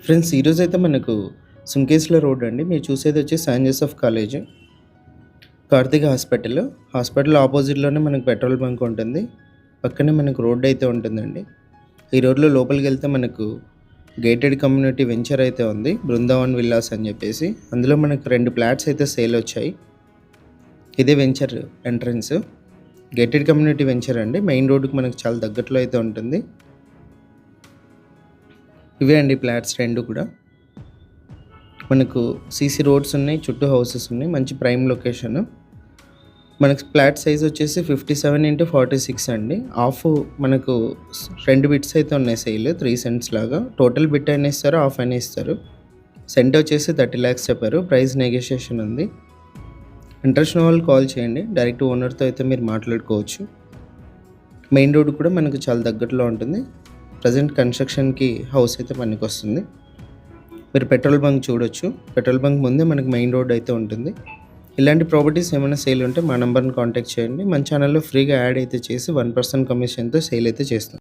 Friends ఈరోజైతే మనకు Sunkesula road అండి. మీరు చూసేది వచ్చి saint Joseph college, Karthika hospital. Hospital ఆపోజిట్‌లోనే మనకు పెట్రోల్ బంక్ ఉంటుంది. పక్కనే మనకు రోడ్ అయితే ఉంటుందండి. ఈ రోడ్‌లో లోపలికెళ్తే మనకు గేటెడ్ కమ్యూనిటీ వెంచర్ అయితే ఉంది. బృందావన్ విల్లాస్ అని చెప్పేసి. అందులో మనకు 2 ఫ్లాట్స్ అయితే సేల్ వచ్చాయి. ఇదే venture entrance. Gated community venture అండి. మెయిన్ రోడ్డుకి మనకు చాలా దగ్గరలో అయితే ఉంటుంది. ఇవే అండి ఫ్లాట్స్ 2 కూడా. మనకు సీసీ రోడ్స్ ఉన్నాయి, చుట్టూ హౌసెస్ ఉన్నాయి, మంచి ప్రైమ్ లొకేషన్. మనకు ఫ్లాట్ సైజ్ వచ్చేసి 57x46 అండి. మనకు 2 బిట్స్ అయితే ఉన్నాయి సేల్, 3 సెంట్స్ లాగా. టోటల్ బిట్ అయినా ఇస్తారు, హాఫ్ అయినా ఇస్తారు. సెంట్ వచ్చేసి 30 lakhs చెప్పారు. ప్రైస్ నెగోషియేషన్ ఉంది. ఇంట్రెస్ట్ ఉన్న వాళ్ళు కాల్ చేయండి. డైరెక్ట్ ఓనర్తో అయితే మీరు మాట్లాడుకోవచ్చు. మెయిన్ రోడ్ కూడా మనకు చాలా దగ్గరలో ఉంటుంది. ప్రజెంట్ కన్స్ట్రక్షన్కి హౌస్ అయితే మనకు వస్తుంది. మీరు పెట్రోల్ బంక్ చూడొచ్చు. పెట్రోల్ బంక్ ముందే మనకు మెయిన్ రోడ్ అయితే ఉంటుంది. ఇలాంటి ప్రాపర్టీస్ ఏమైనా సేల్ ఉంటే మా నెంబర్ని కాంటాక్ట్ చేయండి. మన ఛానల్లో ఫ్రీగా యాడ్ అయితే చేసి 1% కమిషన్తో సేల్ అయితే చేస్తాం.